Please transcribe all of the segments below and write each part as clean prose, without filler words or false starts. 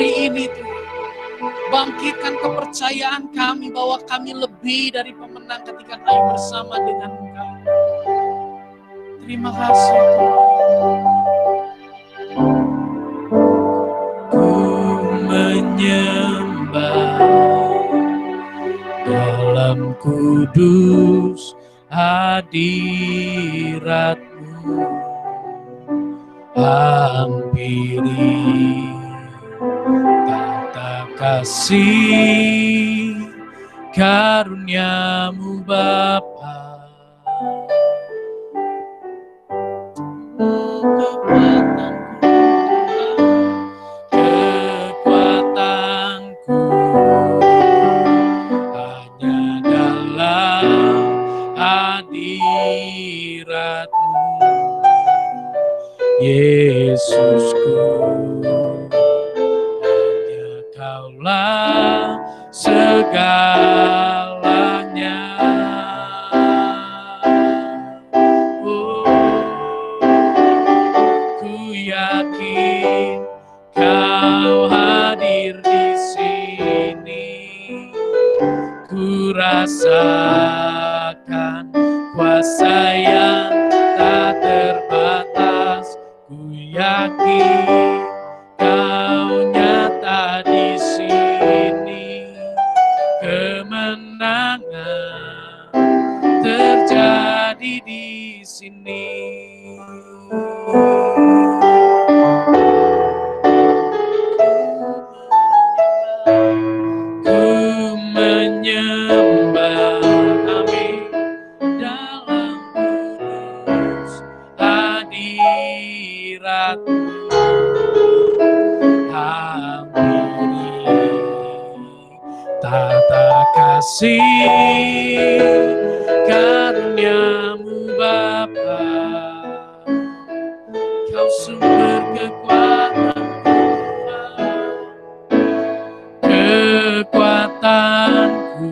hari ini Tuhan, bangkitkan kepercayaan kami bahwa kami lebih dari pemenang ketika kami bersama dengan Engkau. Terima kasih Tuhan. Ku menyembah dalam kudus hadirat-Mu, hampiri tata kasih karunia-Mu Bapa. Kekuatanku hanya dalam hadirat-Mu, Yesusku. Hanya Kaulah segalanya. Ku yakin Kau hadir di sini. Ku rasakan kuasa yang tak terbatas. Ku yakin Kau nyata di sini. Kemenangan terjadi di sini. Ku menyembah, amin, dalam kudus hadirat-Mu, hampiri tata kasih karunia-Mu Bapa. Kau sumber kekuatan, kekuatanku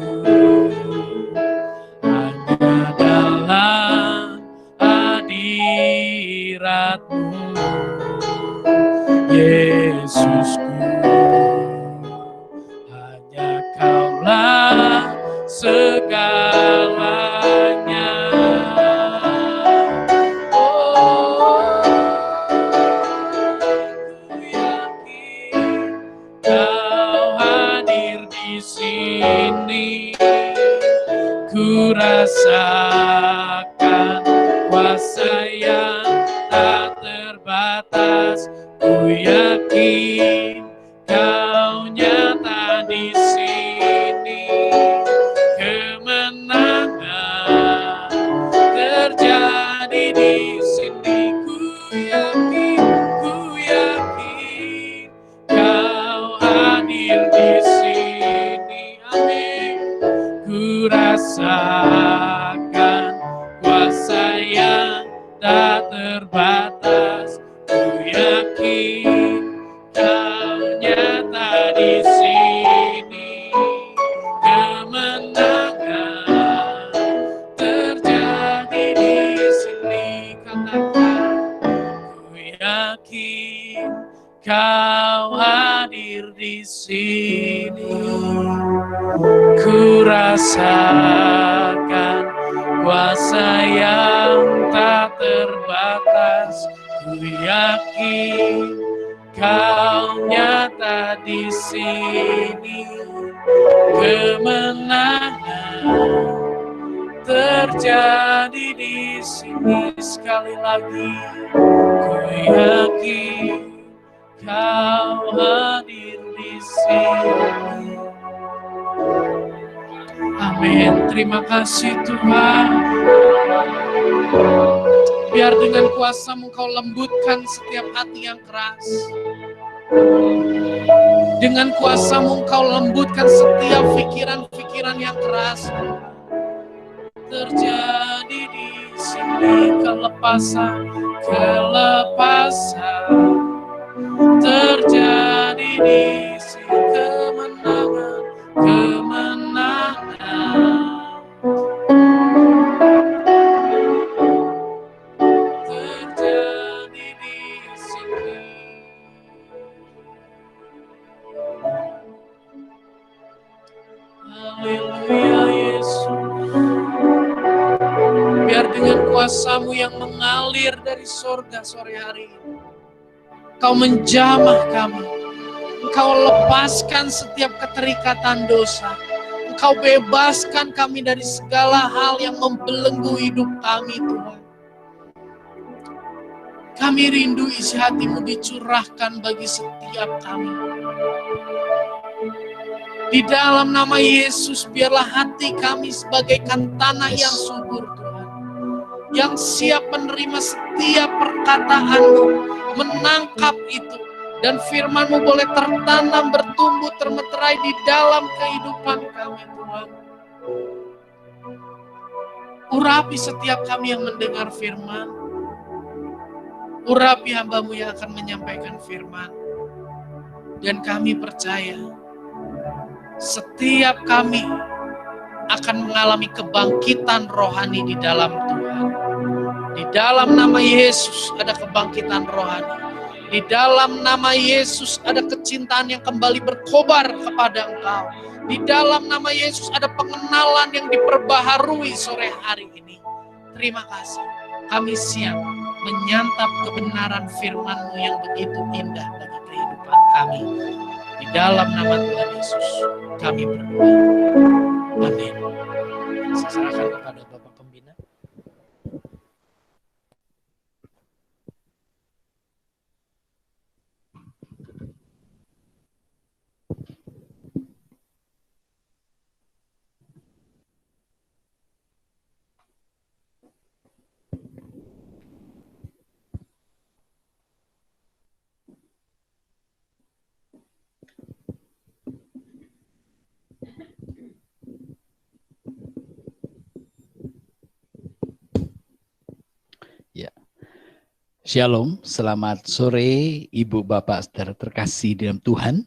hanya dalam hadirat-Mu, Yesusku. Hanya Kaulah segalanya. Ku yakin Kau hadir di sini. Ku rasakan kuasa yang tak terbatas. Ku yakin Kau nyata di sini. Kemenangan terjadi di sini. Ku yakin Kau hadir di sini. Amin. Ku rasakan kuasa yang tak terbatas. Ku yakin Kau nyata di sini. Kemenangan terjadi di sini. Katakan, ku yakin Kau hadir di sini. Ku rasakan kuasa yang tak terbatas. Ku yakin Kau nyata di sini. Kemenangan terjadi di sini. Sekali lagi, ku yakin Kau hadir di sini. Amin. Terima kasih Tuhan. Biar dengan kuasa-Mu Kau lembutkan setiap hati yang keras. Dengan kuasa-Mu Kau lembutkan setiap pikiran-pikiran yang keras. Terjadi di sini kelepasan, terjadi di sini kemenangan, terjadi di sini. kuasa-Mu yang mengalir dari sorga sore hari ini. Engkau menjamah kami. Engkau lepaskan setiap keterikatan dosa. Engkau bebaskan kami dari segala hal yang membelenggu hidup kami, Tuhan. Kami rindu isi hati-Mu dicurahkan bagi setiap kami. Di dalam nama Yesus, biarlah hati kami sebagaikan tanah yang subur, Tuhan. Yang siap menerima setiap perkataan-Mu, menangkap itu. Dan firman-Mu boleh tertanam, bertumbuh, termeterai di dalam kehidupan kami, Tuhan. Urapi setiap kami yang mendengar firman. Urapi hamba-Mu yang akan menyampaikan firman. Dan kami percaya, setiap kami akan mengalami kebangkitan rohani di dalam Tuhan. Di dalam nama Yesus ada kebangkitan rohani. Di dalam nama Yesus ada kecintaan yang kembali berkobar kepada Engkau. Di dalam nama Yesus ada pengenalan yang diperbaharui sore hari ini. Terima kasih. Kami siap menyantap kebenaran firman-Mu yang begitu indah bagi kehidupan kami. Di dalam nama Tuhan Yesus kami berdoa. Amin. Saya serahkan kepada Bapak Pembina. Shalom, selamat sore Ibu Bapak Saudara terkasih dalam Tuhan.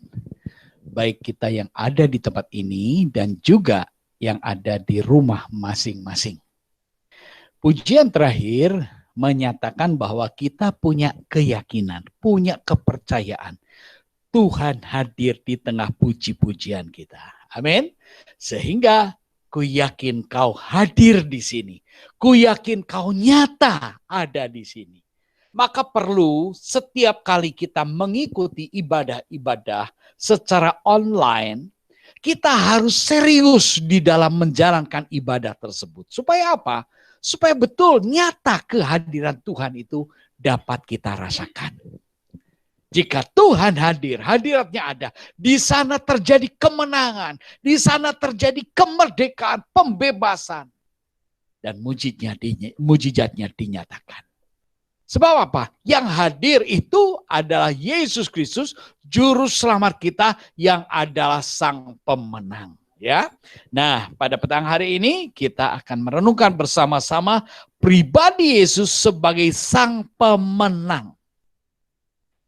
Baik kita yang ada di tempat ini dan juga yang ada di rumah masing-masing. Pujian terakhir menyatakan bahwa kita punya keyakinan, punya kepercayaan. Tuhan hadir di tengah puji-pujian kita. Amin. Sehingga ku yakin kau hadir di sini. Ku yakin kau nyata ada di sini. Maka perlu setiap kali kita mengikuti ibadah-ibadah secara online, kita harus serius di dalam menjalankan ibadah tersebut. Supaya apa? Supaya betul nyata kehadiran Tuhan itu dapat kita rasakan. Jika Tuhan hadir, hadiratnya ada, di sana terjadi kemenangan, di sana terjadi kemerdekaan, pembebasan, dan mujizatnya dinyatakan. Sebab apa? Yang hadir itu adalah Yesus Kristus, juru selamat kita yang adalah sang pemenang. Ya. Nah, pada petang hari ini kita akan merenungkan bersama-sama pribadi Yesus sebagai sang pemenang.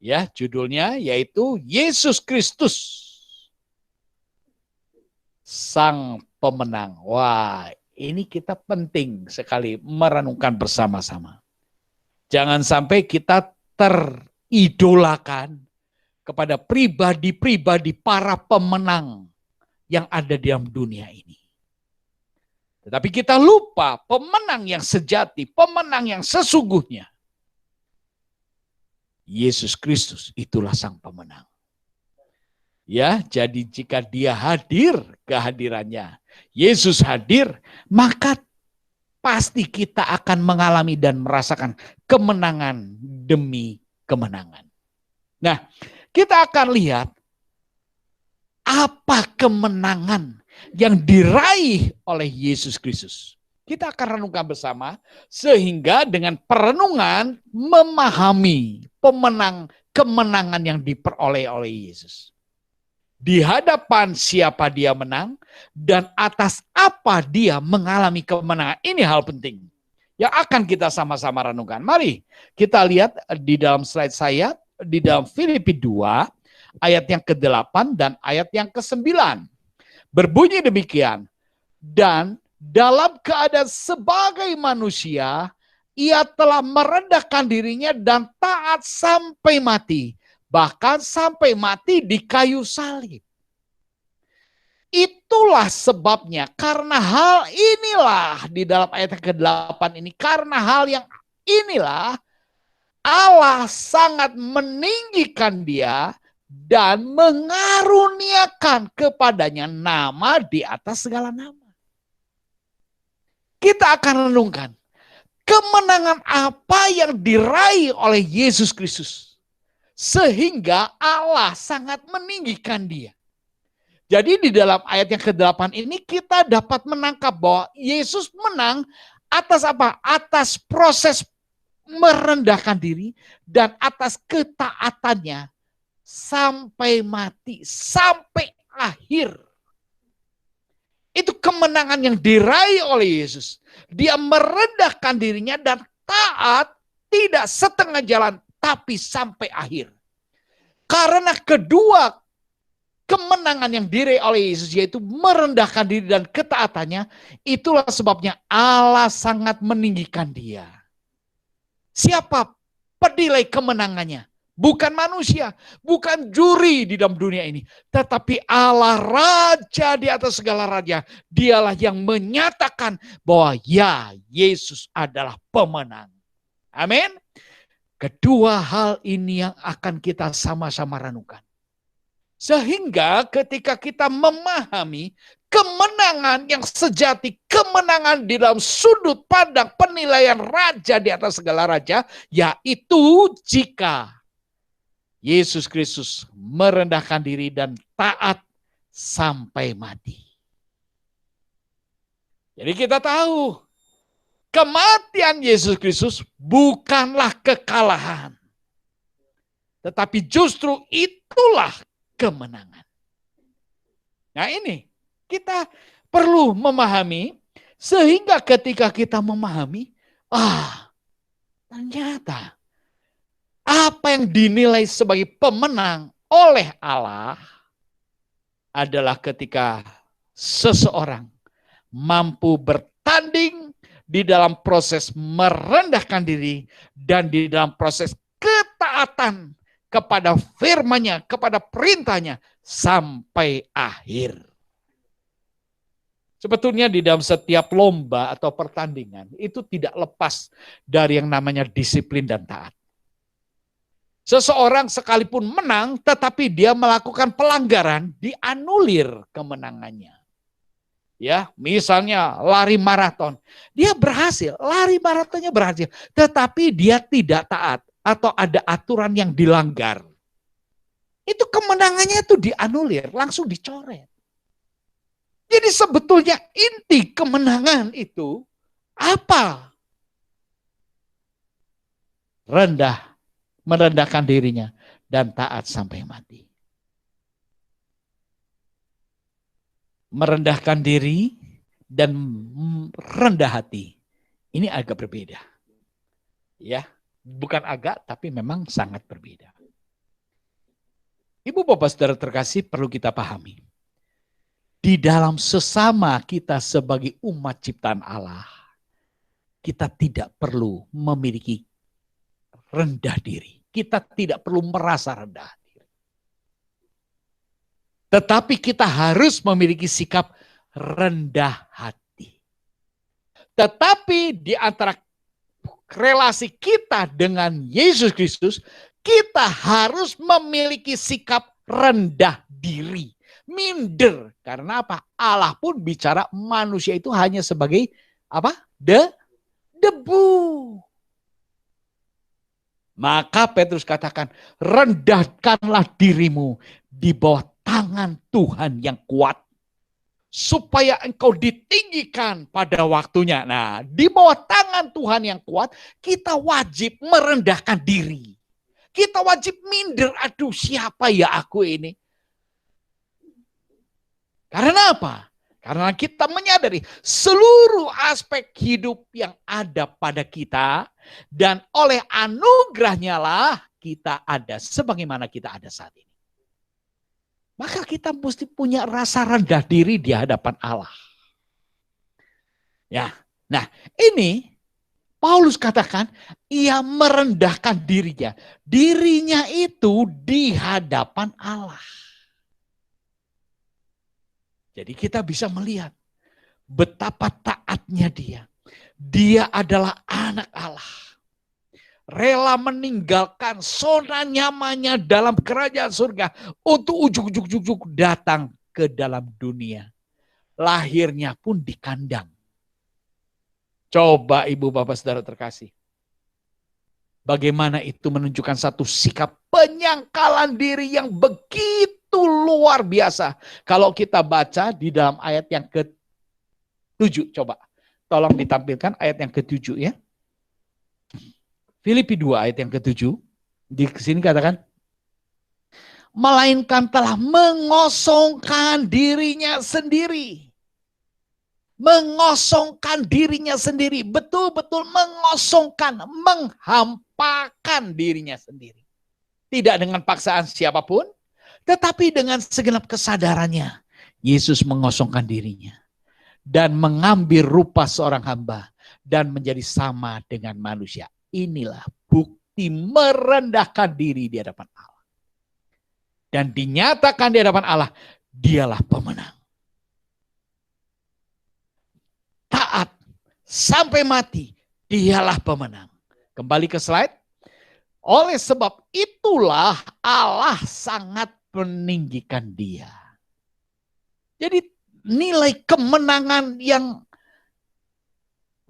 Ya, judulnya yaitu Yesus Kristus, sang pemenang. Wah, ini kita penting sekali merenungkan bersama-sama. Jangan sampai kita teridolakan kepada pribadi-pribadi para pemenang yang ada di dalam dunia ini. Tetapi kita lupa pemenang yang sejati, pemenang yang sesungguhnya. Yesus Kristus itulah sang pemenang. Ya, jadi jika dia hadir, kehadirannya, Yesus hadir, maka pasti kita akan mengalami dan merasakan kemenangan demi kemenangan. Nah, kita akan lihat apa kemenangan yang diraih oleh Yesus Kristus. Kita akan renungkan bersama sehingga dengan perenungan memahami kemenangan yang diperoleh oleh Yesus. Di hadapan siapa dia menang dan atas apa dia mengalami kemenangan. Ini hal penting yang akan kita sama-sama renungkan. Mari kita lihat di dalam slide saya, di dalam Filipi 2, ayat yang ke-8 dan ayat yang ke-9. Berbunyi demikian, dan dalam keadaan sebagai manusia, ia telah merendahkan dirinya dan taat sampai mati. Bahkan sampai mati di kayu salib. itulah sebabnya, karena hal inilah di dalam ayat ke-8 ini, karena hal yang inilah Allah sangat meninggikan dia dan mengaruniakan kepadanya nama di atas segala nama. Kita akan renungkan kemenangan apa yang diraih oleh Yesus Kristus, sehingga Allah sangat meninggikan dia. Jadi di dalam ayat yang ke-8 ini kita dapat menangkap bahwa Yesus menang atas apa? Atas proses merendahkan diri dan atas ketaatannya sampai mati, sampai akhir. Itu kemenangan yang diraih oleh Yesus. Dia merendahkan dirinya dan taat, tidak setengah jalan, tapi sampai akhir. Karena kedua kemenangan yang diraih oleh Yesus, yaitu merendahkan diri dan ketaatannya, itulah sebabnya Allah sangat meninggikan dia. Siapa penilai kemenangannya? Bukan manusia, bukan juri di dalam dunia ini, tetapi Allah Raja di atas segala raja. Dialah yang menyatakan bahwa ya, Yesus adalah pemenang. Amin. Kedua hal ini yang akan kita sama-sama renungkan. Sehingga ketika kita memahami kemenangan yang sejati, kemenangan di dalam sudut pandang penilaian raja di atas segala raja, yaitu jika Yesus Kristus merendahkan diri dan taat sampai mati. Jadi kita tahu kematian Yesus Kristus bukanlah kekalahan, tetapi justru itulah kemenangan. Nah ini kita perlu memahami, sehingga ketika kita memahami, ternyata apa yang dinilai sebagai pemenang oleh Allah adalah ketika seseorang mampu bertanding di dalam proses merendahkan diri dan di dalam proses ketaatan kepada firman-Nya, kepada perintahnya sampai akhir. Sebetulnya di dalam setiap lomba atau pertandingan itu tidak lepas dari yang namanya disiplin dan taat. Seseorang sekalipun menang tetapi dia melakukan pelanggaran, dianulir kemenangannya. Ya, misalnya lari maraton. Dia berhasil, lari maratonnya berhasil, tetapi dia tidak taat atau ada aturan yang dilanggar. Itu kemenangannya itu dianulir, langsung dicoret. Jadi sebetulnya inti kemenangan itu apa? Merendahkan dirinya dan taat sampai mati. Merendahkan diri dan rendah hati. Ini agak berbeda. Ya, bukan agak tapi memang sangat berbeda. Ibu Bapak Saudara terkasih, perlu kita pahami. Di dalam sesama kita sebagai umat ciptaan Allah, kita tidak perlu memiliki rendah diri. Kita tidak perlu merasa rendah diri. Tetapi kita harus memiliki sikap rendah hati. Tetapi di antara relasi kita dengan Yesus Kristus, kita harus memiliki sikap rendah diri. Minder. Karena apa? Allah pun bicara manusia itu hanya sebagai apa? Debu. Maka Petrus katakan, rendahkanlah dirimu di bawah tangan Tuhan yang kuat, supaya engkau ditinggikan pada waktunya. Nah, di bawah tangan Tuhan yang kuat, kita wajib merendahkan diri. Kita wajib minder, aduh siapa ya aku ini? Karena apa? Karena kita menyadari seluruh aspek hidup yang ada pada kita, dan oleh anugerahnya lah kita ada sebagaimana kita ada saat ini. Maka kita mesti punya rasa rendah diri di hadapan Allah. Ya, nah ini Paulus katakan ia merendahkan dirinya. Dirinya itu di hadapan Allah. Jadi kita bisa melihat betapa taatnya dia. Dia adalah anak Allah. Rela meninggalkan zona nyamannya dalam kerajaan surga untuk ujuk-ujuk datang ke dalam dunia. Lahirnya pun di kandang. Coba ibu bapak saudara terkasih. Bagaimana itu menunjukkan satu sikap penyangkalan diri yang begitu luar biasa. Kalau kita baca di dalam ayat yang ke-7, coba. Tolong ditampilkan ayat yang ke-7 ya. Filipi 2 ayat yang ke-7. Di sini katakan, melainkan telah mengosongkan dirinya sendiri. Mengosongkan dirinya sendiri. Betul-betul mengosongkan, menghampakan dirinya sendiri. Tidak dengan paksaan siapapun, tetapi dengan segenap kesadarannya. Yesus mengosongkan dirinya. Dan mengambil rupa seorang hamba. Dan menjadi sama dengan manusia. Inilah bukti merendahkan diri di hadapan Allah. Dan dinyatakan di hadapan Allah, dialah pemenang. Taat sampai mati, dialah pemenang. Kembali ke slide. Oleh sebab itulah Allah sangat meninggikan dia. Jadi nilai kemenangan yang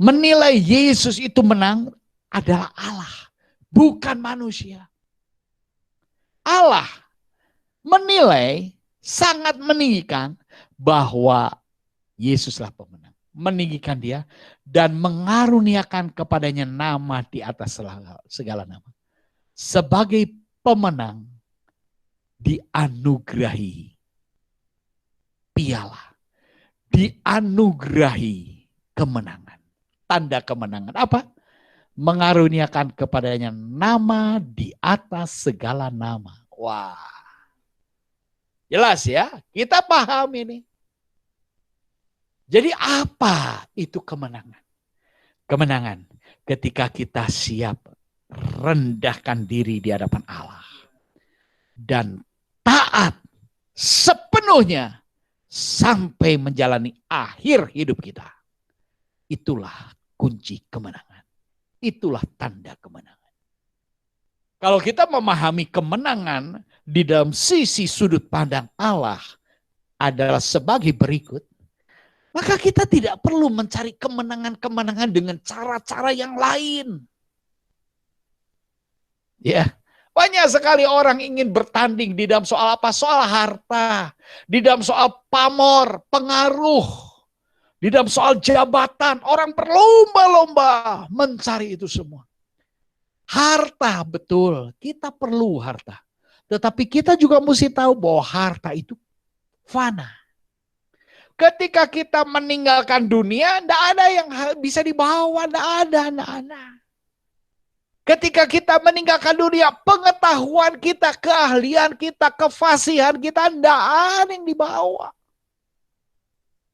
menilai Yesus itu menang adalah Allah, bukan manusia. Allah menilai, sangat meninggikan bahwa Yesuslah pemenang. Meninggikan dia dan mengaruniakan kepadanya nama di atas segala nama. Sebagai pemenang dianugerahi piala, dianugerahi kemenangan. Tanda kemenangan apa? Mengaruniakan kepadanya nama di atas segala nama. Wah, jelas ya, kita paham ini. Jadi apa itu kemenangan? Kemenangan ketika kita siap rendahkan diri di hadapan Allah. Dan taat sepenuhnya sampai menjalani akhir hidup kita. Itulah kunci kemenangan. Itulah tanda kemenangan. Kalau kita memahami kemenangan di dalam sisi sudut pandang Allah adalah sebagai berikut. Maka kita tidak perlu mencari kemenangan-kemenangan dengan cara-cara yang lain. Ya, banyak sekali orang ingin bertanding di dalam soal apa? Soal harta, di dalam soal pamor, pengaruh, di dalam soal jabatan. Orang berlomba-lomba mencari itu semua. Harta, betul, kita perlu harta. Tetapi kita juga mesti tahu bahwa harta itu fana. Ketika kita meninggalkan dunia, tidak ada yang bisa dibawa, tidak ada. Ketika kita meninggalkan dunia, pengetahuan kita, keahlian kita, kefasihan kita, tidak ada yang dibawa.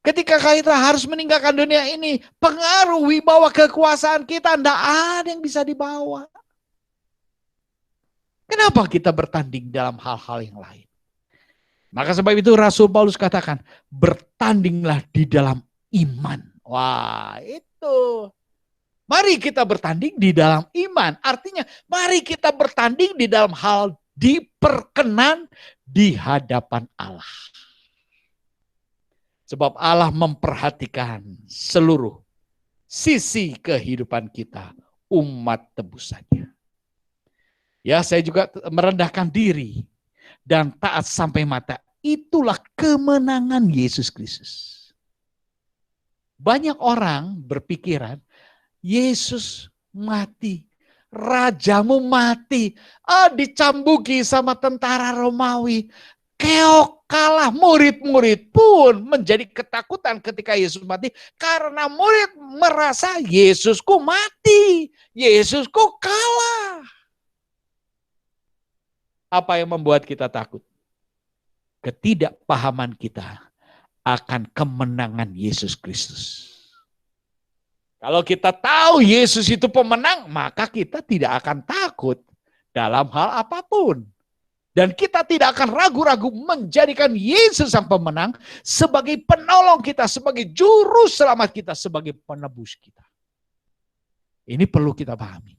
Ketika kita harus meninggalkan dunia ini, pengaruh, wibawa, kekuasaan kita, tidak ada yang bisa dibawa. Kenapa kita bertanding dalam hal-hal yang lain? Maka sebab itu Rasul Paulus katakan, bertandinglah di dalam iman. Wah, itu. Mari kita bertanding di dalam iman. Artinya, mari kita bertanding di dalam hal diperkenan di hadapan Allah. Sebab Allah memperhatikan seluruh sisi kehidupan kita, umat tebusannya. Ya, saya juga merendahkan diri dan taat sampai mata. Itulah kemenangan Yesus Kristus. Banyak orang berpikiran, Yesus mati, rajamu mati, dicambuki sama tentara Romawi, keok kalah. Murid-murid pun menjadi ketakutan ketika Yesus mati, karena murid merasa Yesusku mati, Yesusku kalah. Apa yang membuat kita takut? Ketidakpahaman kita akan kemenangan Yesus Kristus. Kalau kita tahu Yesus itu pemenang, maka kita tidak akan takut dalam hal apapun. Dan kita tidak akan ragu-ragu menjadikan Yesus sang pemenang sebagai penolong kita, sebagai juru selamat kita, sebagai penebus kita. Ini perlu kita pahami.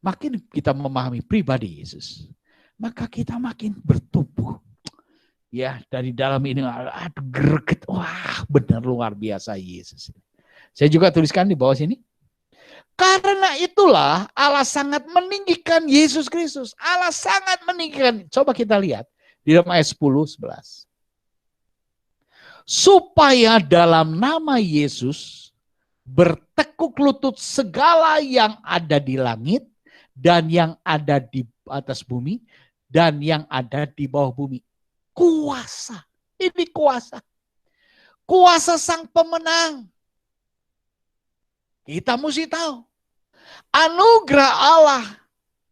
Makin kita memahami pribadi Yesus, maka kita makin bertumbuh. Ya, dari dalam ini greget, wah benar luar biasa Yesus. Saya juga tuliskan di bawah sini. Karena itulah Allah sangat meninggikan Yesus Kristus. Allah sangat meninggikan. Coba kita lihat di dalam ayat 10-11. Supaya dalam nama Yesus bertekuk lutut segala yang ada di langit dan yang ada di atas bumi dan yang ada di bawah bumi. Kuasa. Ini kuasa. Kuasa sang pemenang. Kita mesti tahu, anugerah Allah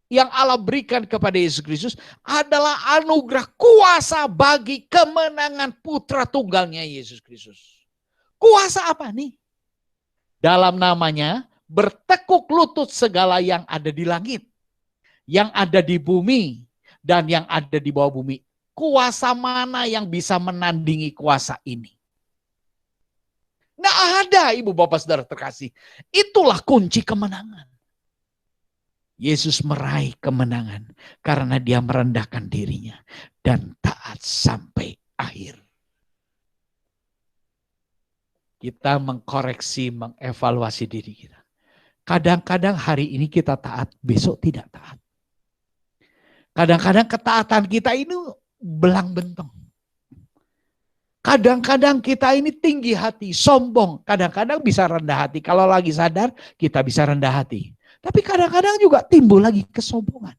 yang Allah berikan kepada Yesus Kristus adalah anugerah kuasa bagi kemenangan putra tunggalnya Yesus Kristus. Kuasa apa nih? Dalam namanya bertekuk lutut segala yang ada di langit, yang ada di bumi, dan yang ada di bawah bumi. Kuasa mana yang bisa menandingi kuasa ini? Nggak ada, ibu bapak saudara terkasih. Itulah kunci kemenangan. Yesus meraih kemenangan karena dia merendahkan dirinya dan taat sampai akhir. Kita mengkoreksi, mengevaluasi diri kita. Kadang-kadang hari ini kita taat, besok tidak taat. Kadang-kadang ketaatan kita ini belang bentong. Kadang-kadang kita ini tinggi hati, sombong. Kadang-kadang bisa rendah hati. Kalau lagi sadar, kita bisa rendah hati. Tapi kadang-kadang juga timbul lagi kesombongan.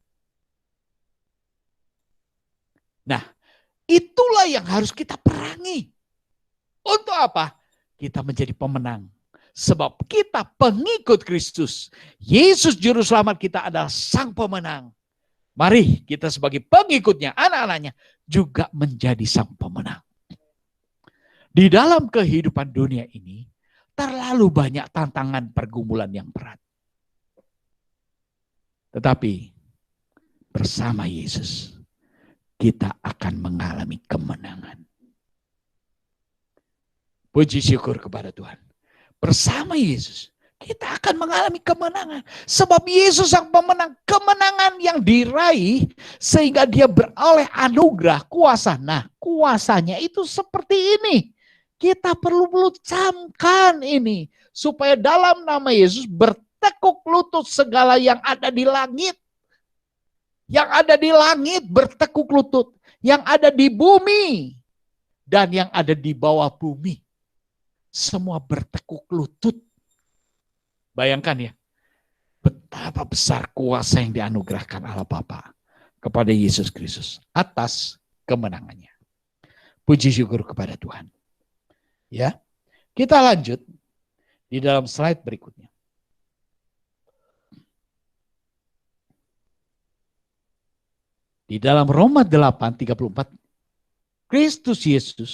Nah, itulah yang harus kita perangi. Untuk apa? Kita menjadi pemenang. Sebab kita pengikut Kristus. Yesus Juru Selamat kita adalah sang pemenang. Mari kita sebagai pengikutnya, anak-anaknya, juga menjadi sang pemenang. Di dalam kehidupan dunia ini, terlalu banyak tantangan pergumulan yang berat. Tetapi bersama Yesus, kita akan mengalami kemenangan. Puji syukur kepada Tuhan. Bersama Yesus, kita akan mengalami kemenangan. Sebab Yesus sang pemenang, kemenangan yang diraih sehingga dia beroleh anugerah kuasa. Nah, kuasanya itu seperti ini. Kita perlu camkan ini. Supaya dalam nama Yesus bertekuk lutut segala yang ada di langit. Yang ada di langit bertekuk lutut. Yang ada di bumi. Dan yang ada di bawah bumi. Semua bertekuk lutut. Bayangkan ya. Betapa besar kuasa yang dianugerahkan Allah Bapa kepada Yesus Kristus atas kemenangannya. Puji syukur kepada Tuhan. Ya, kita lanjut di dalam slide berikutnya. Di dalam Roma 8:34, Kristus Yesus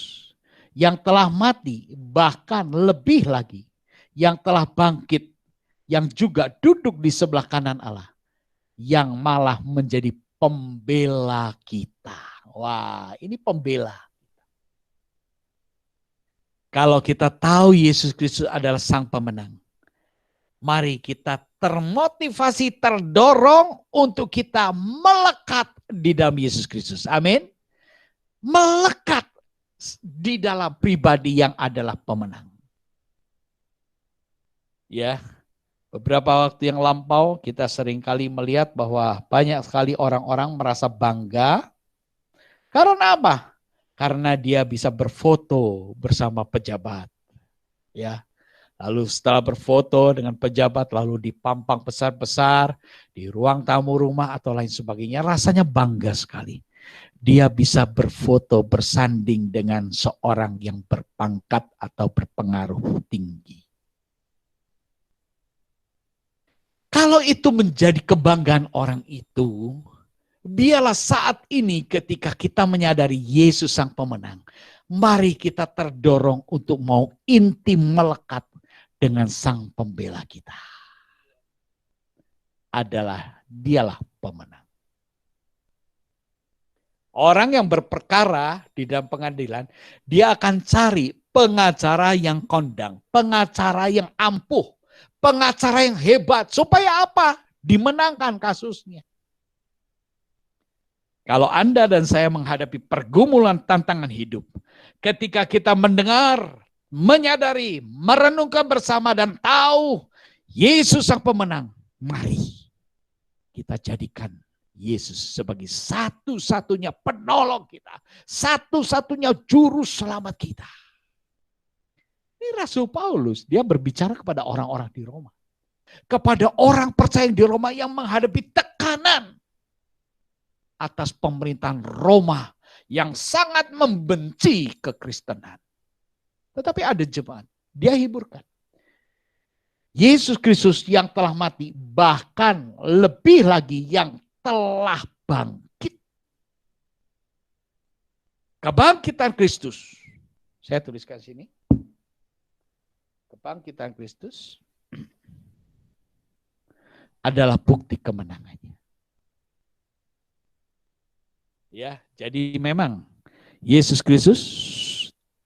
yang telah mati, bahkan lebih lagi, yang telah bangkit, yang juga duduk di sebelah kanan Allah, yang malah menjadi pembela kita. Wah, ini pembela. Kalau kita tahu Yesus Kristus adalah sang pemenang, mari kita termotivasi, terdorong untuk kita melekat di dalam Yesus Kristus. Amin. Melekat di dalam pribadi yang adalah pemenang. Ya, beberapa waktu yang lampau kita seringkali melihat bahwa banyak sekali orang-orang merasa bangga. Karena apa? Karena dia bisa berfoto bersama pejabat. Ya. Lalu setelah berfoto dengan pejabat lalu dipampang besar-besar di ruang tamu rumah atau lain sebagainya, rasanya bangga sekali. Dia bisa berfoto bersanding dengan seorang yang berpangkat atau berpengaruh tinggi. Kalau itu menjadi kebanggaan orang itu, biarlah saat ini ketika kita menyadari Yesus sang pemenang, mari kita terdorong untuk mau intim melekat dengan sang pembela kita. Dialah pemenang. Orang yang berperkara di dalam pengadilan, dia akan cari pengacara yang kondang, pengacara yang ampuh, pengacara yang hebat. Supaya apa? Dimenangkan kasusnya. Kalau Anda dan saya menghadapi pergumulan tantangan hidup, ketika kita mendengar, menyadari, merenungkan bersama dan tahu Yesus sang pemenang, mari kita jadikan Yesus sebagai satu-satunya penolong kita, satu-satunya juru selamat kita. Ini Rasul Paulus, dia berbicara kepada orang-orang di Roma. Kepada orang percaya di Roma yang menghadapi tekanan atas pemerintahan Roma yang sangat membenci kekristenan. Tetapi ada jemaat, dia hiburkan. Yesus Kristus yang telah mati, bahkan lebih lagi yang telah bangkit. Kebangkitan Kristus. Saya tuliskan sini. Kebangkitan Kristus adalah bukti kemenangannya. Ya, jadi memang Yesus Kristus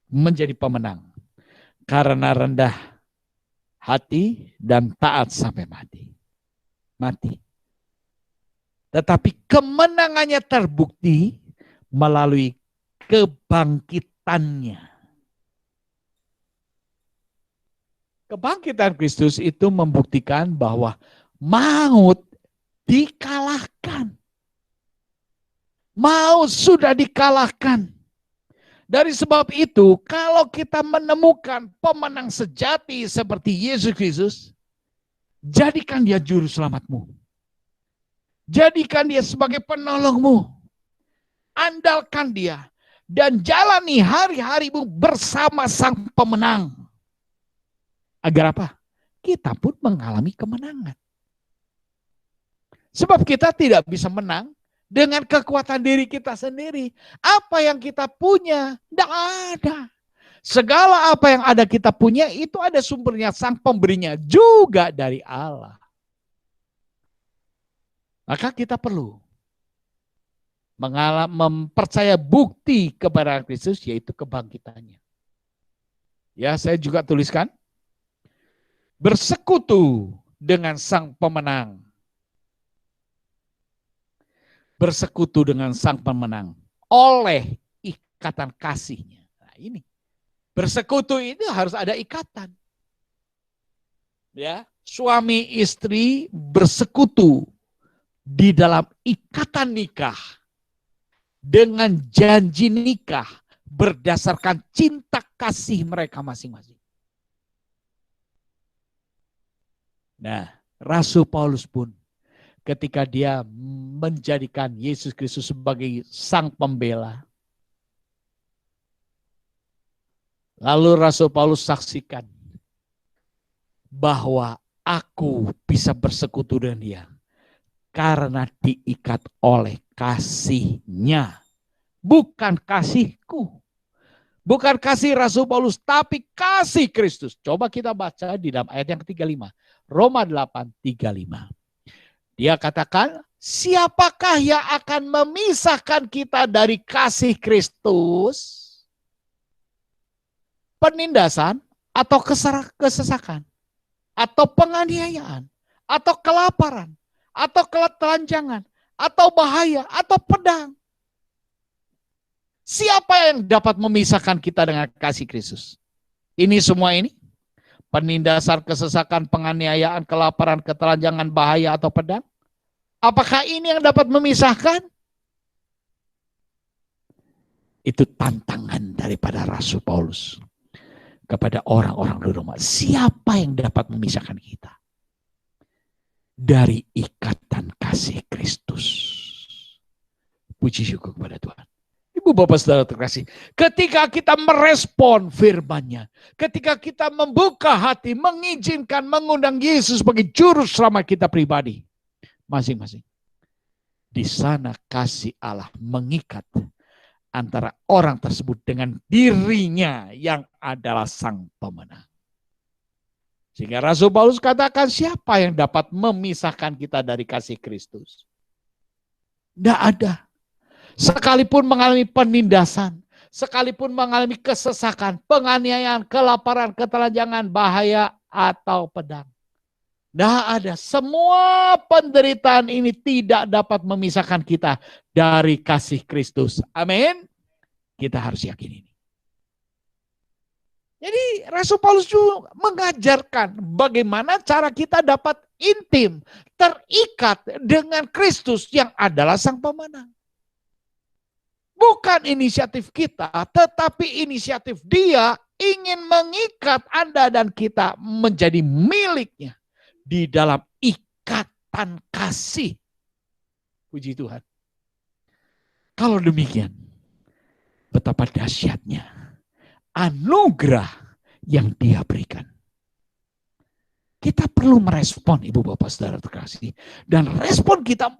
menjadi pemenang karena rendah hati dan taat sampai mati. Mati. Tetapi kemenangannya terbukti melalui kebangkitannya. Kebangkitan Kristus itu membuktikan bahwa maut dikalahkan. Maut sudah dikalahkan. Dari sebab itu, kalau kita menemukan pemenang sejati seperti Yesus Kristus, jadikan dia juru selamatmu. Jadikan dia sebagai penolongmu. Andalkan dia. Dan jalani hari-harimu bersama sang pemenang. Agar apa? Kita pun mengalami kemenangan. Sebab kita tidak bisa menang dengan kekuatan diri kita sendiri. Apa yang kita punya? Tidak ada. Segala apa yang ada kita punya itu ada sumbernya, sang pemberinya juga dari Allah. Maka kita perlu mempercaya bukti kepada Kristus, yaitu kebangkitannya. Ya, saya juga tuliskan. Bersekutu dengan sang pemenang. Bersekutu dengan sang pemenang oleh ikatan kasihnya. Nah ini. Bersekutu itu harus ada ikatan. Ya, suami istri bersekutu di dalam ikatan nikah dengan janji nikah berdasarkan cinta kasih mereka masing-masing. Nah, Rasul Paulus pun ketika dia menjadikan Yesus Kristus sebagai sang pembela, lalu Rasul Paulus saksikan bahwa aku bisa bersekutu dengan dia karena diikat oleh kasihnya. Bukan kasihku. Bukan kasih Rasul Paulus, tapi kasih Kristus. Coba kita baca di dalam ayat yang ke-35. Roma 8:35. Dia katakan, siapakah yang akan memisahkan kita dari kasih Kristus? Penindasan atau kesesakan? Atau penganiayaan? Atau kelaparan? Atau ketelanjangan, atau bahaya, atau pedang. Siapa yang dapat memisahkan kita dengan kasih Kristus? Ini semua ini, penindasan, kesesakan, penganiayaan, kelaparan, ketelanjangan, bahaya, atau pedang. Apakah ini yang dapat memisahkan? Itu tantangan daripada Rasul Paulus kepada orang-orang di Roma. Siapa yang dapat memisahkan kita dari ikatan kasih Kristus? Puji syukur kepada Tuhan. Ibu bapak saudara terkasih, ketika kita merespon firman-Nya, ketika kita membuka hati, mengizinkan, mengundang Yesus sebagai juru selamat kita pribadi, masing-masing, di sana kasih Allah mengikat antara orang tersebut dengan dirinya yang adalah sang pemenang. Sehingga Rasul Paulus katakan, siapa yang dapat memisahkan kita dari kasih Kristus? Tidak ada. Sekalipun mengalami penindasan, sekalipun mengalami kesesakan, penganiayaan, kelaparan, ketelanjangan, bahaya, atau pedang. Tidak ada. Semua penderitaan ini tidak dapat memisahkan kita dari kasih Kristus. Amin. Kita harus yakin ini. Jadi Rasul Paulus juga mengajarkan bagaimana cara kita dapat intim, terikat dengan Kristus yang adalah Sang Pemenang. Bukan inisiatif kita, tetapi inisiatif Dia ingin mengikat Anda dan kita menjadi miliknya di dalam ikatan kasih. Puji Tuhan. Kalau demikian, betapa dahsyatnya anugerah yang Dia berikan. Kita perlu merespon, Ibu Bapak Saudara terkasih. Dan respon kita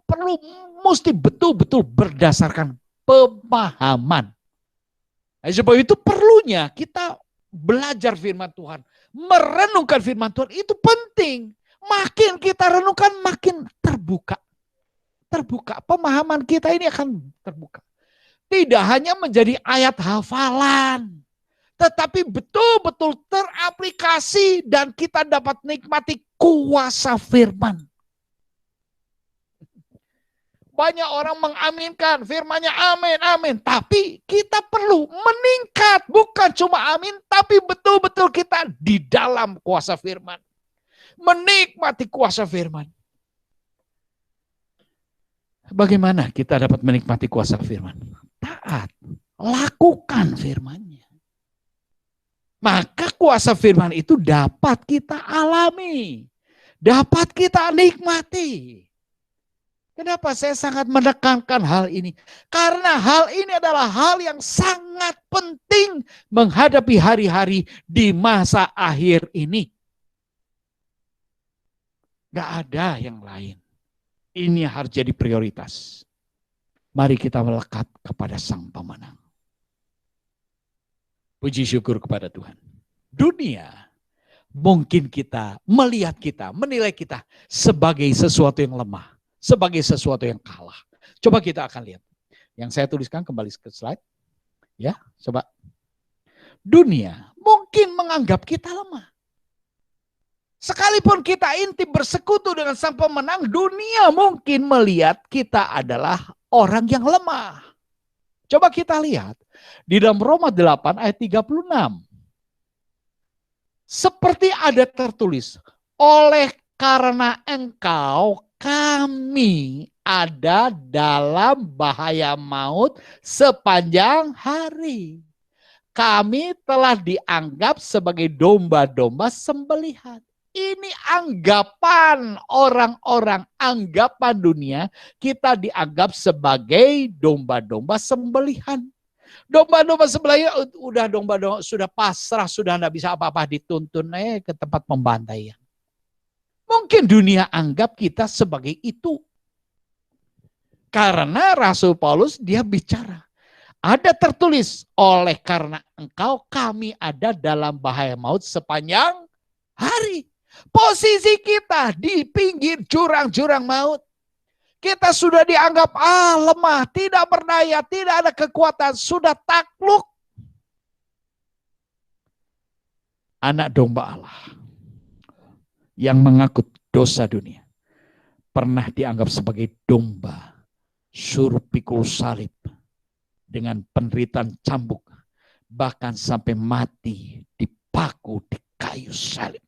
mesti betul-betul berdasarkan pemahaman. Nah, sebab itu perlunya kita belajar firman Tuhan. Merenungkan firman Tuhan itu penting. Makin kita renungkan, makin terbuka. Terbuka. Pemahaman kita ini akan terbuka. Tidak hanya menjadi ayat hafalan, tetapi betul-betul teraplikasi dan kita dapat nikmati kuasa firman. Banyak orang mengaminkan firman-Nya, amin, amin. Tapi kita perlu meningkat, bukan cuma amin, tapi betul-betul kita di dalam kuasa firman. Menikmati kuasa firman. Bagaimana kita dapat menikmati kuasa firman? Taat, lakukan firman-Nya. Maka kuasa firman itu dapat kita alami, dapat kita nikmati. Kenapa saya sangat menekankan hal ini? Karena hal ini adalah hal yang sangat penting menghadapi hari-hari di masa akhir ini. Gak ada yang lain. Ini harus jadi prioritas. Mari kita melekat kepada Sang Pemenang. Puji syukur kepada Tuhan. Dunia mungkin kita melihat kita, menilai kita sebagai sesuatu yang lemah. Sebagai sesuatu yang kalah. Coba kita akan lihat. Yang saya tuliskan kembali ke slide. Ya, coba. Dunia mungkin menganggap kita lemah. Sekalipun kita intim bersekutu dengan Sang Pemenang, dunia mungkin melihat kita adalah orang yang lemah. Coba kita lihat. Di dalam Roma 8 ayat 36. Seperti ada tertulis, oleh karena engkau kami ada dalam bahaya maut sepanjang hari. Kami telah dianggap sebagai domba-domba sembelihan. Ini anggapan orang-orang, anggapan dunia, kita dianggap sebagai domba-domba sembelihan. Domba-domba sembelihan udah domba-domba sudah pasrah, sudah tidak bisa apa-apa, dituntun ke tempat pembantaian. Mungkin dunia anggap kita sebagai itu. Karena Rasul Paulus dia bicara. Ada tertulis, oleh karena engkau kami ada dalam bahaya maut sepanjang hari. Posisi kita di pinggir jurang-jurang maut. Kita sudah dianggap lemah, tidak berdaya, tidak ada kekuatan, sudah takluk. Anak domba Allah yang mengangkut dosa dunia pernah dianggap sebagai domba suruh pikul salib dengan penderitaan cambuk, bahkan sampai mati dipaku di kayu salib.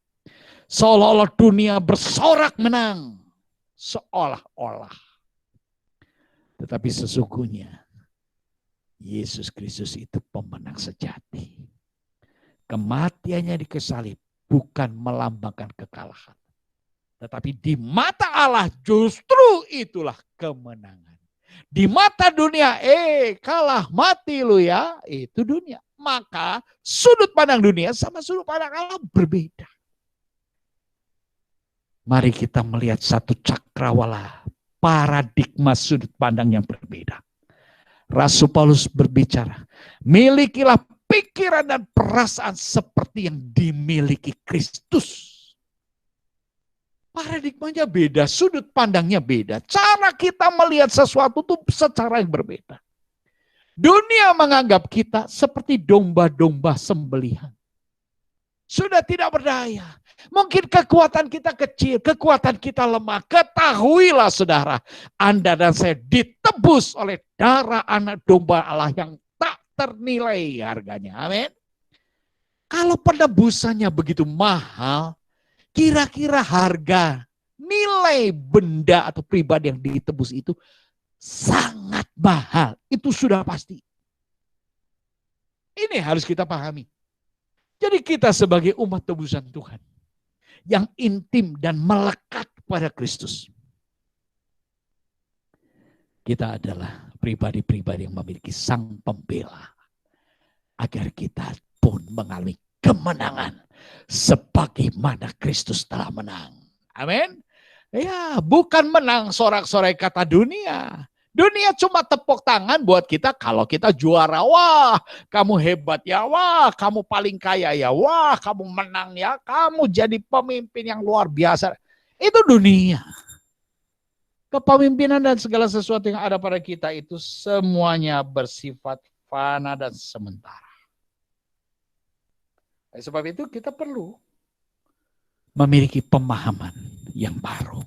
Seolah-olah dunia bersorak menang, seolah-olah. Tetapi sesungguhnya Yesus Kristus itu pemenang sejati. Kematiannya di kayu salib bukan melambangkan kekalahan. Tetapi di mata Allah justru itulah kemenangan. Di mata dunia, kalah mati lu ya, itu dunia. Maka sudut pandang dunia sama sudut pandang Allah berbeda. Mari kita melihat satu cakrawala, paradigma sudut pandang yang berbeda. Rasul Paulus berbicara, milikilah pikiran dan perasaan seperti yang dimiliki Kristus. Paradigmanya beda, sudut pandangnya beda. Cara kita melihat sesuatu itu secara yang berbeda. Dunia menganggap kita seperti domba-domba sembelihan. Sudah tidak berdaya. Mungkin kekuatan kita kecil, kekuatan kita lemah. Ketahuilah saudara, Anda dan saya ditebus oleh darah anak domba Allah yang tak ternilai harganya. Amin. Kalau penebusannya begitu mahal, kira-kira harga nilai benda atau pribadi yang ditebus itu sangat mahal, itu sudah pasti. Ini harus kita pahami. Jadi kita sebagai umat tebusan Tuhan yang intim dan melekat pada Kristus, kita adalah pribadi-pribadi yang memiliki sang pembela agar kita pun mengalami kemenangan sebagaimana Kristus telah menang. Amin. Ya, bukan menang sorak-sorai kata dunia. Dunia cuma tepuk tangan buat kita kalau kita juara. Wah, kamu hebat ya. Wah, kamu paling kaya ya. Wah, kamu menang ya. Kamu jadi pemimpin yang luar biasa. Itu dunia. Kepemimpinan dan segala sesuatu yang ada pada kita itu semuanya bersifat fana dan sementara. Sebab itu kita perlu memiliki pemahaman yang baru.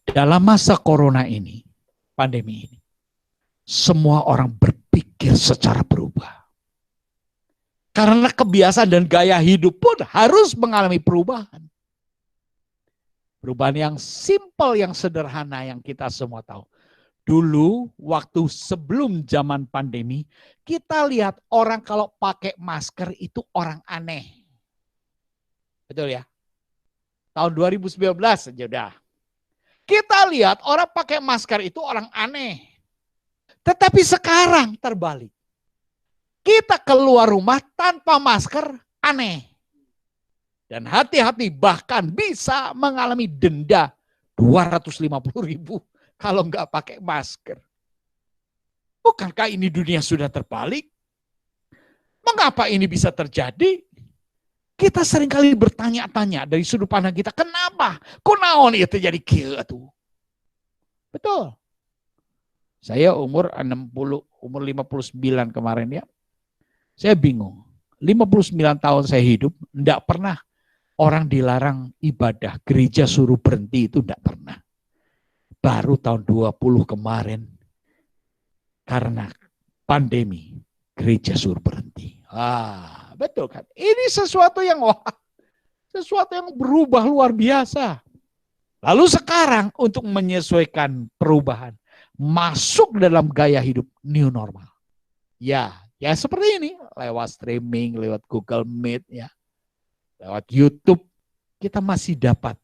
Dalam masa corona ini, pandemi ini, semua orang berpikir secara berubah. Karena kebiasaan dan gaya hidup pun harus mengalami perubahan. Perubahan yang simpel, yang sederhana, yang kita semua tahu. Dulu, waktu sebelum zaman pandemi, kita lihat orang kalau pakai masker itu orang aneh. Betul ya? Tahun 2019 saja udah. Kita lihat orang pakai masker itu orang aneh. Tetapi sekarang terbalik. Kita keluar rumah tanpa masker aneh. Dan hati-hati bahkan bisa mengalami denda 250.000 kalau nggak pakai masker. Bukankah ini dunia sudah terbalik? Mengapa ini bisa terjadi? Kita seringkali bertanya-tanya dari sudut pandang kita, kenapa? Kunaon itu jadi kieu tuh? Betul. Saya umur 59 kemarin ya. Saya bingung. 59 tahun saya hidup, enggak pernah orang dilarang ibadah, gereja suruh berhenti, itu enggak pernah. Baru tahun 20 kemarin, karena pandemi, gereja suruh berhenti. Betul kan? Ini sesuatu yang sesuatu yang berubah luar biasa. Lalu sekarang untuk menyesuaikan perubahan, masuk dalam gaya hidup new normal. Ya seperti ini, lewat streaming, lewat Google Meet, ya, lewat YouTube, kita masih dapat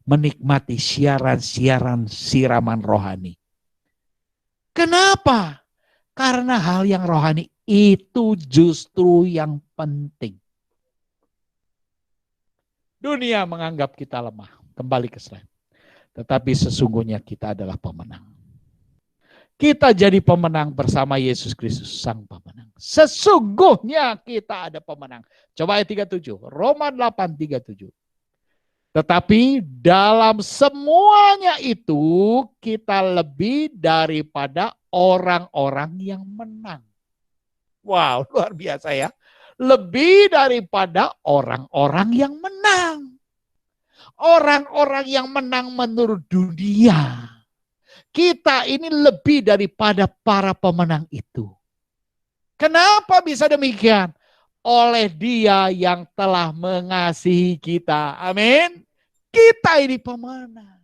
menikmati siaran-siaran siraman rohani. Kenapa? Karena hal yang rohani itu justru yang penting. Dunia menganggap kita lemah. Kembali ke slide. Tetapi sesungguhnya kita adalah pemenang. Kita jadi pemenang bersama Yesus Kristus, sang pemenang. Sesungguhnya kita ada pemenang. Coba ayat 37. Roma 8:37. Tetapi dalam semuanya itu kita lebih daripada orang-orang yang menang. Wow, luar biasa ya. Lebih daripada orang-orang yang menang. Orang-orang yang menang menurut dunia. Kita ini lebih daripada para pemenang itu. Kenapa bisa demikian? Oleh Dia yang telah mengasihi kita. Amin. Kita ini pemenang.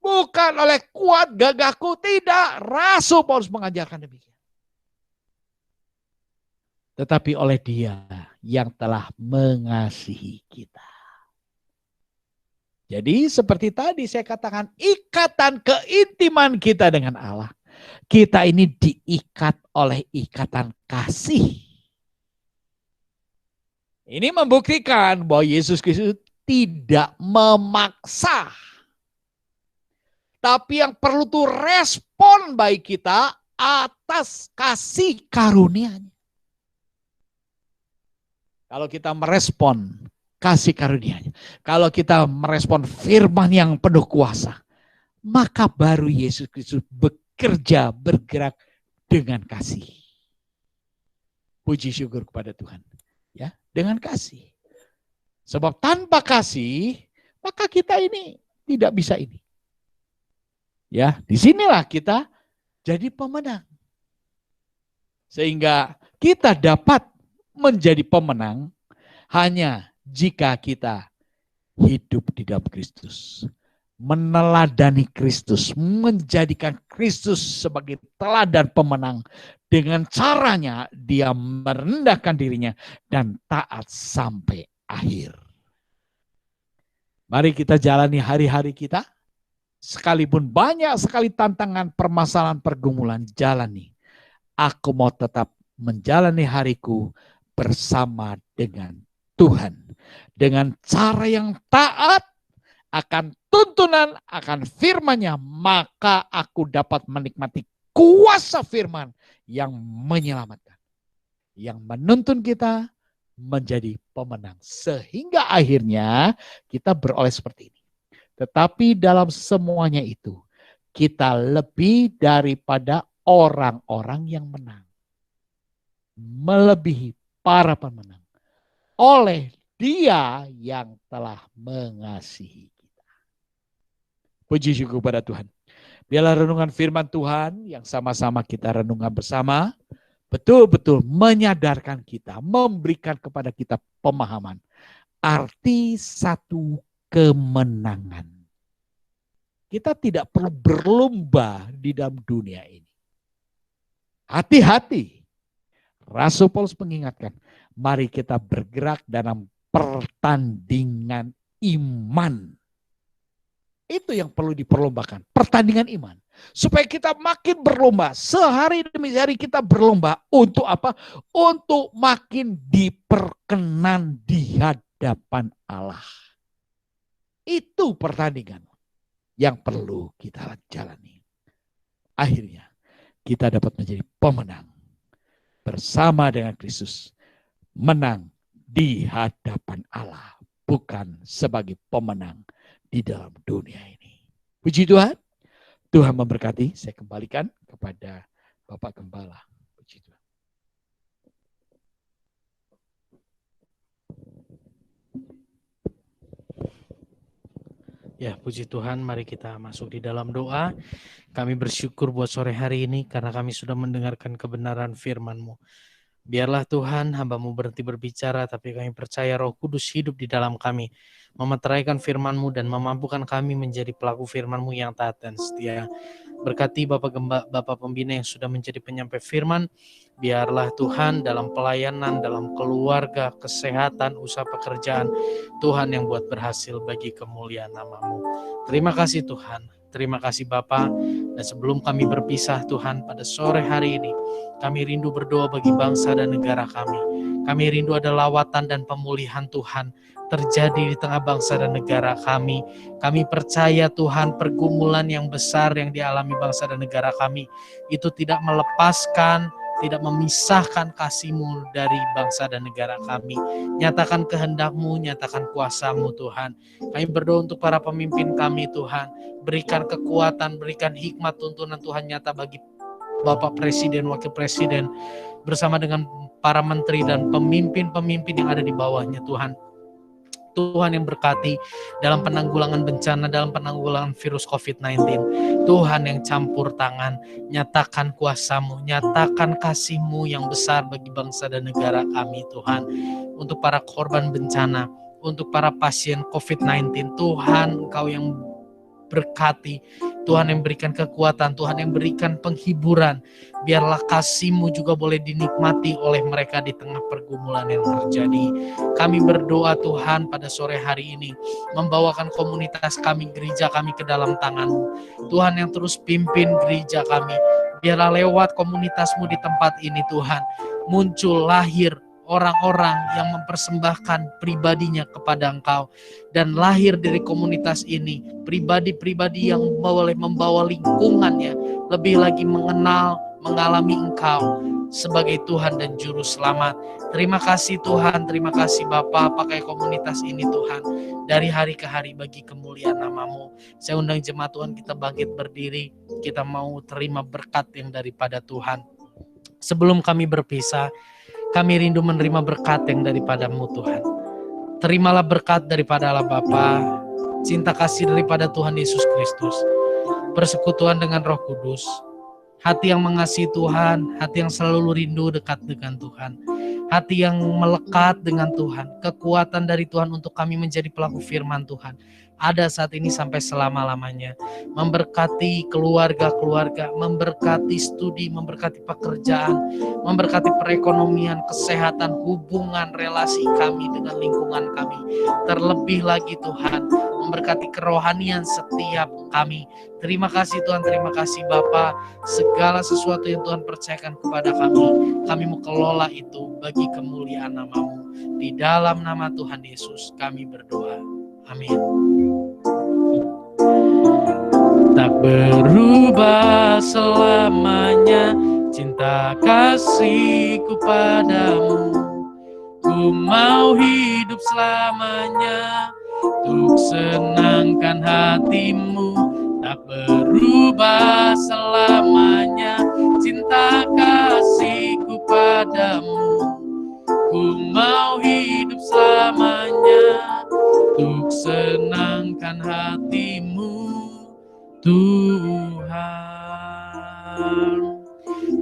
Bukan oleh kuat gagahku, tidak. Rasul Paulus mengajarkan demikian. Tetapi oleh Dia yang telah mengasihi kita. Jadi seperti tadi saya katakan, ikatan keintiman kita dengan Allah. Kita ini diikat oleh ikatan kasih. Ini membuktikan bahwa Yesus Kristus tidak memaksa. Tapi yang perlu tuh respon baik kita atas kasih karunia-Nya. Kalau kita merespon kasih karunia-Nya, kalau kita merespon firman yang penuh kuasa, maka baru Yesus Kristus bekerja, bergerak dengan kasih. Puji syukur kepada Tuhan. Ya, dengan kasih. Sebab tanpa kasih, maka kita ini tidak bisa ini. Ya, disinilah kita jadi pemenang. Sehingga kita dapat menjadi pemenang hanya jika kita hidup di dalam Kristus. Meneladani Kristus, menjadikan Kristus sebagai teladan pemenang. Dengan caranya dia merendahkan dirinya dan taat sampai akhir. Mari kita jalani hari-hari kita. Sekalipun banyak sekali tantangan, permasalahan, pergumulan, jalani. Aku mau tetap menjalani hariku bersama dengan Tuhan. Dengan cara yang taat akan tuntunan, akan firman-Nya, maka aku dapat menikmati kuasa firman yang menyelamatkan. Yang menuntun kita menjadi pemenang. Sehingga akhirnya kita beroleh seperti ini. Tetapi dalam semuanya itu, kita lebih daripada orang-orang yang menang. Melebihi para pemenang. Oleh Dia yang telah mengasihi kita. Puji syukur kepada Tuhan. Biarlah renungan firman Tuhan yang sama-sama kita renungkan bersama, betul-betul menyadarkan kita, memberikan kepada kita pemahaman. Arti satu kemenangan. Kita tidak perlu berlomba di dalam dunia ini. Hati-hati. Rasul Paulus mengingatkan, mari kita bergerak dalam pertandingan iman. Itu yang perlu diperlombakan, pertandingan iman. Supaya kita makin berlomba, sehari demi hari kita berlomba untuk apa? Untuk makin diperkenan di hadapan Allah. Itu pertandingan yang perlu kita jalani. Akhirnya kita dapat menjadi pemenang bersama dengan Kristus, menang di hadapan Allah, bukan sebagai pemenang di dalam dunia ini. Puji Tuhan. Tuhan memberkati. Saya kembalikan kepada Bapak Gembala. Puji Tuhan. Ya, puji Tuhan, mari kita masuk di dalam doa. Kami bersyukur buat sore hari ini karena kami sudah mendengarkan kebenaran firman-Mu. Biarlah Tuhan, hamba-Mu berhenti berbicara, tapi kami percaya Roh Kudus hidup di dalam kami, memeteraikan firman-Mu dan memampukan kami menjadi pelaku firman-Mu yang taat dan setia. Berkati Bapak Pembina yang sudah menjadi penyampai firman, biarlah Tuhan dalam pelayanan, dalam keluarga, kesehatan, usaha pekerjaan, Tuhan yang buat berhasil bagi kemuliaan nama-Mu. Terima kasih Tuhan, terima kasih Bapa. Dan sebelum kami berpisah Tuhan pada sore hari ini, kami rindu berdoa bagi bangsa dan negara kami. Kami rindu ada lawatan dan pemulihan Tuhan terjadi di tengah bangsa dan negara kami. Kami percaya Tuhan pergumulan yang besar yang dialami bangsa dan negara kami itu tidak melepaskan, tidak memisahkan kasih-Mu dari bangsa dan negara kami. Nyatakan kehendak-Mu, nyatakan kuasa-Mu Tuhan. Kami berdoa untuk para pemimpin kami Tuhan. Berikan kekuatan, berikan hikmat, tuntunan Tuhan nyata bagi Bapak Presiden, Wakil Presiden, bersama dengan para menteri dan pemimpin-pemimpin yang ada di bawahnya Tuhan. Tuhan yang berkati dalam penanggulangan bencana, dalam penanggulangan virus COVID-19. Tuhan yang campur tangan, nyatakan kuasa-Mu, nyatakan kasih-Mu yang besar bagi bangsa dan negara kami Tuhan. Untuk para korban bencana, untuk para pasien COVID-19, Tuhan Engkau yang berkati, Tuhan yang berikan kekuatan, Tuhan yang berikan penghiburan. Biarlah kasih-Mu juga boleh dinikmati oleh mereka di tengah pergumulan yang terjadi. Kami berdoa Tuhan pada sore hari ini, membawakan komunitas kami, gereja kami ke dalam tangan-Mu. Tuhan yang terus pimpin gereja kami. Biarlah lewat komunitas-Mu di tempat ini Tuhan, muncul lahir orang-orang yang mempersembahkan pribadinya kepada Engkau. Dan lahir dari komunitas ini pribadi-pribadi yang boleh membawa lingkungannya lebih lagi mengenal, mengalami Engkau. sebagai Tuhan dan Juru Selamat. Terima kasih Tuhan, terima kasih Bapa, pakai komunitas ini Tuhan, dari hari ke hari bagi kemuliaan nama-Mu. Saya undang jemaat Tuhan, kita bangkit berdiri, kita mau terima berkat yang daripada Tuhan. Sebelum kami berpisah, kami rindu menerima berkat yang daripada-Mu Tuhan. Terimalah berkat daripada Allah Bapa, cinta kasih daripada Tuhan Yesus Kristus, persekutuan dengan Roh Kudus, hati yang mengasihi Tuhan, hati yang selalu rindu dekat dengan Tuhan, hati yang melekat dengan Tuhan, kekuatan dari Tuhan untuk kami menjadi pelaku firman Tuhan, ada saat ini sampai selama-lamanya. Memberkati keluarga-keluarga, memberkati studi, memberkati pekerjaan, memberkati perekonomian, kesehatan, hubungan, relasi kami dengan lingkungan kami. Terlebih lagi Tuhan, memberkati kerohanian setiap kami. Terima kasih Tuhan, terima kasih Bapa. Segala sesuatu yang Tuhan percayakan kepada kami mau kelola itu bagi kemuliaan nama-Mu. Di dalam nama Tuhan Yesus kami berdoa. Amin. Tak berubah selamanya cinta kasihku padamu. Ku mau hidup selamanya untuk senangkan hatimu. Tak berubah selamanya cinta kasihku padamu. Ku mau hidup selamanya untuk senangkan hatimu, Tuhan.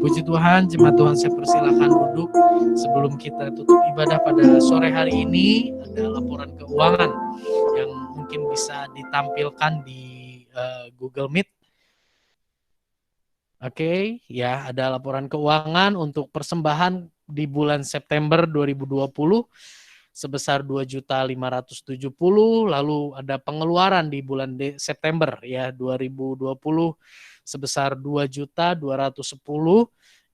Puji Tuhan, jemaat Tuhan, saya persilahkan duduk. Sebelum kita tutup ibadah pada sore hari ini, ada laporan keuangan yang mungkin bisa ditampilkan di Google Meet. Oke, ya, ada laporan keuangan untuk persembahan di bulan September 2020 sebesar 2.570.000, lalu ada pengeluaran di bulan September ya 2020 sebesar 2.210.000.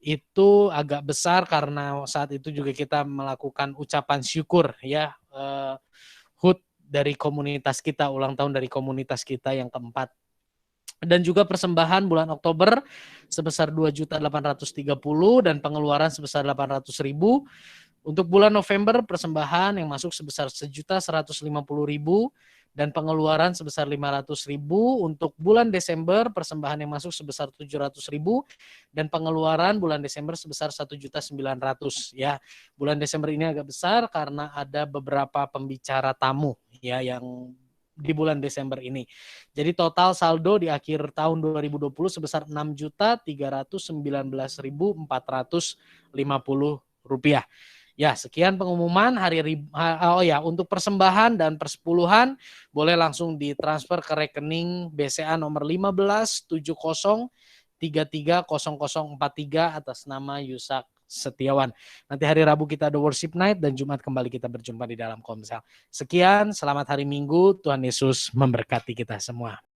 Itu agak besar karena saat itu juga kita melakukan ucapan syukur ya, HUT dari komunitas kita, ulang tahun dari komunitas kita yang keempat. Dan juga persembahan bulan Oktober sebesar 2.830.000 dan pengeluaran sebesar 800.000. Untuk bulan November persembahan yang masuk sebesar 1.150.000 dan pengeluaran sebesar 500.000. Untuk bulan Desember persembahan yang masuk sebesar 700.000 dan pengeluaran bulan Desember sebesar 1.900.000 ya. Bulan Desember ini agak besar karena ada beberapa pembicara tamu ya yang di bulan Desember ini. Jadi total saldo di akhir tahun 2020 sebesar Rp6.319.450. Ya, sekian pengumuman untuk persembahan dan persepuluhan boleh langsung ditransfer ke rekening BCA nomor 1570330043 atas nama Yusak Setiawan. Nanti hari Rabu kita ada worship night dan Jumat kembali kita berjumpa di dalam Komsel. Sekian, selamat hari Minggu. Tuhan Yesus memberkati kita semua.